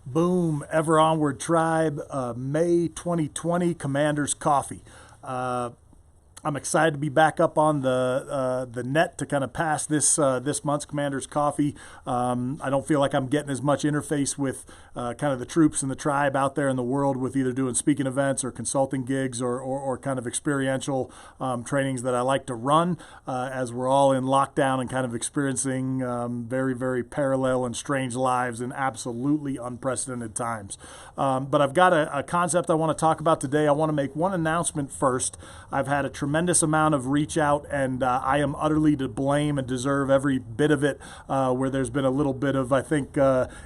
Boom, Ever Onward Tribe, May 2020, Commander's Coffee. I'm excited to be back up on the net to kind of pass this month's Commander's Coffee. I don't feel like I'm getting as much interface with kind of the troops and the tribe out there in the world with either doing speaking events or consulting gigs or kind of experiential trainings that I like to run as we're all in lockdown and kind of experiencing very, very parallel and strange lives in absolutely unprecedented times. But I've got a concept I want to talk about today. I want to make one announcement first. I've had a tremendous amount of reach out, and I am utterly to blame and deserve every bit of it, where there's been a little bit of, I think,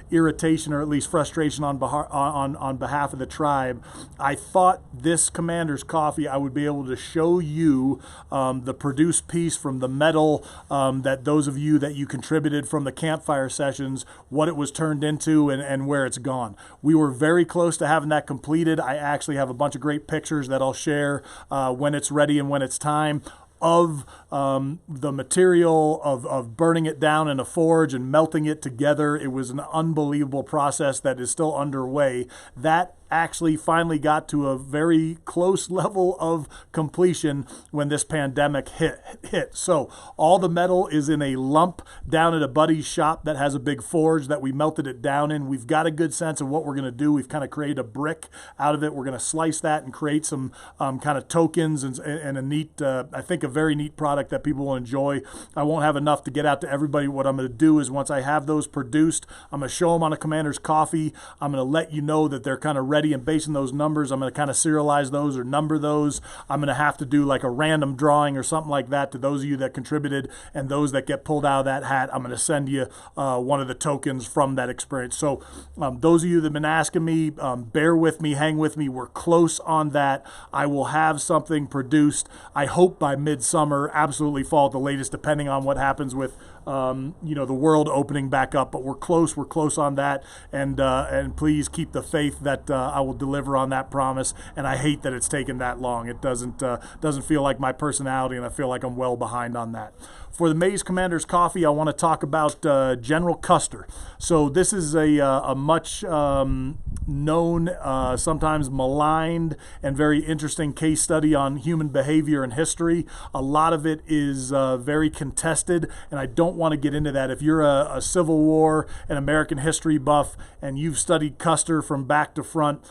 irritation or at least frustration on behalf of the tribe. I thought this Commander's Coffee, I would be able to show you the produced piece from the medal that those of you that you contributed from the campfire sessions, what it was turned into and where it's gone. We were very close to having that completed. I actually have a bunch of great pictures that I'll share when it's ready and when it's time of the material of burning it down in a forge and melting it together. It was an unbelievable process that is still underway. That actually finally got to a very close level of completion when this pandemic hit. So all the metal is in a lump down at a buddy's shop that has a big forge that we melted it down in. We've got a good sense of what we're going to do. We've kind of created a brick out of it. We're going to slice that and create some kind of tokens and a neat, I think a very neat product that people will enjoy. I won't have enough to get out to everybody. What I'm going to do is once I have those produced, I'm going to show them on a Commander's Coffee. I'm going to let you know that they're kind of ready, and based on those numbers, I'm going to kind of serialize those or number those. I'm going to have to do like a random drawing or something like that to those of you that contributed, and those that get pulled out of that hat, I'm going to send you one of the tokens from that experience. So those of you that have been asking me, bear with me, hang with me. We're close on that. I will have something produced, I hope by midsummer, absolutely fall at the latest, depending on what happens with the world opening back up. But we're close on that, and please keep the faith that I will deliver on that promise. And I hate that it's taken that long. It doesn't feel like my personality, and I feel like I'm well behind on that. For the May's Commander's Coffee, I want to talk about General Custer. So this is a much known, sometimes maligned, and very interesting case study on human behavior and history. A lot of it is very contested, and I don't want to get into that. If you're a Civil War and American history buff and you've studied Custer from back to front,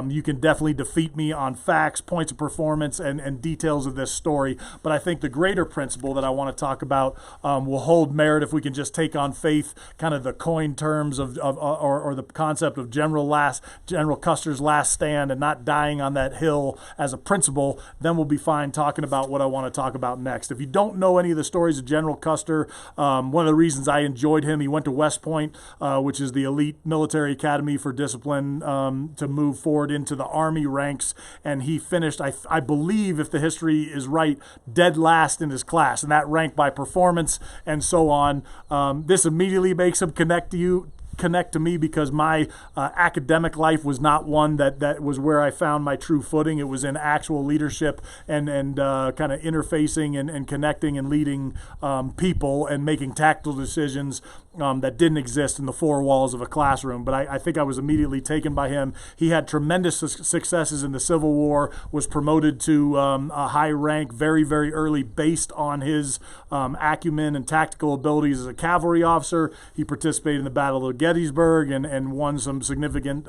you can definitely defeat me on facts, points of performance, and details of this story. But I think the greater principle that I want to talk about will hold merit if we can just take on faith kind of the coined terms or the concept of General Custer's last stand and not dying on that hill as a principle. Then we'll be fine talking about what I want to talk about next. If you don't know any of the stories of General Custer, one of the reasons I enjoyed him, he went to West Point, which is the elite military academy for discipline, to move forward into the Army ranks, and he finished, I believe, if the history is right, dead last in his class, and that ranked by performance and so on. This immediately makes him connect to me because my academic life was not one that was where I found my true footing. It was in actual leadership and kind of interfacing and connecting and leading people and making tactical decisions that didn't exist in the four walls of a classroom. But I think I was immediately taken by him. He had tremendous successes in the Civil War, was promoted to a high rank very, very early based on his acumen and tactical abilities as a cavalry officer. He participated in the Battle of Gettysburg and won some significant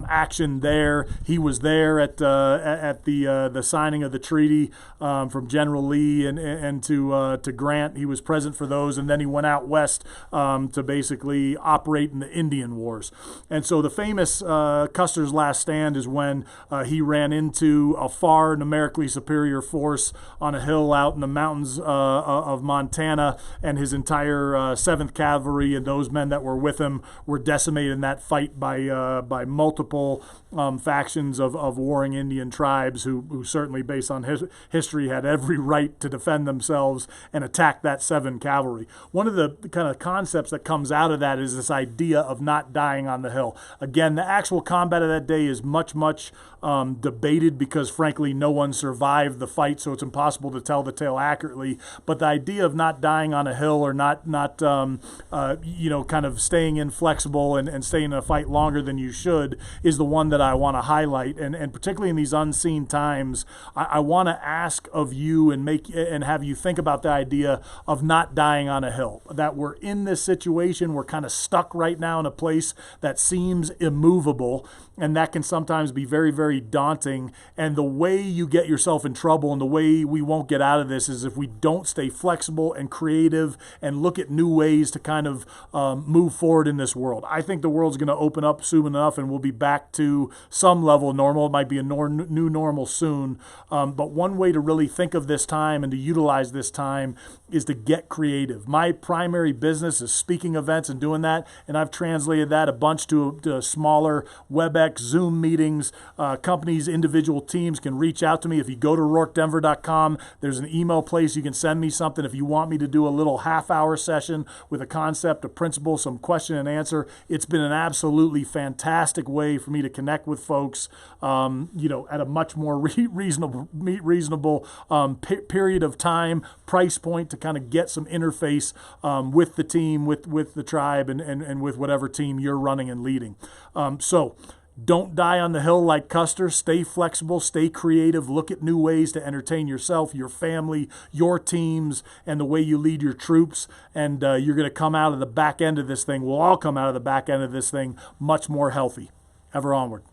action there. He was there at the signing of the treaty from General Lee and to Grant. He was present for those, and then he went out west to basically operate in the Indian Wars. And so the famous Custer's last stand is when he ran into a far numerically superior force on a hill out in the mountains of Montana, and his entire 7th Cavalry and those men that were with him were decimated in that fight by multiple factions of warring Indian tribes who certainly, based on history, had every right to defend themselves and attack that 7th Cavalry. One of the kind of concepts concepts that comes out of that is this idea of not dying on the hill. Again, the actual combat of that day is much debated because, frankly, no one survived the fight, so it's impossible to tell the tale accurately. But the idea of not dying on a hill or not kind of staying inflexible and staying in a fight longer than you should is the one that I want to highlight. And particularly in these unseen times, I want to ask of you and have you think about the idea of not dying on a hill. That we're in this situation, we're kind of stuck right now in a place that seems immovable, and that can sometimes be very, very daunting. And the way you get yourself in trouble and the way we won't get out of this is if we don't stay flexible and creative and look at new ways to kind of move forward in this world. I think the world's going to open up soon enough and we'll be back to some level of normal. It might be a new normal soon. But one way to really think of this time and to utilize this time is to get creative. My primary business is speaking events and doing that, and I've translated that a bunch to smaller WebEx, Zoom meetings. Companies, individual teams can reach out to me. If you go to rourkedenver.com, there's an email place you can send me something. If you want me to do a little half-hour session with a concept, a principle, some question and answer, it's been an absolutely fantastic way for me to connect with folks, at a much more reasonable period of time, price point, to kind of get some interface with the team, with the tribe, and with whatever team you're running and leading. So don't die on the hill like Custer. Stay flexible, stay creative, look at new ways to entertain yourself, your family, your teams, and the way you lead your troops. And you're going to come out of the back end of this thing. We'll all come out of the back end of this thing much more healthy. Ever onward.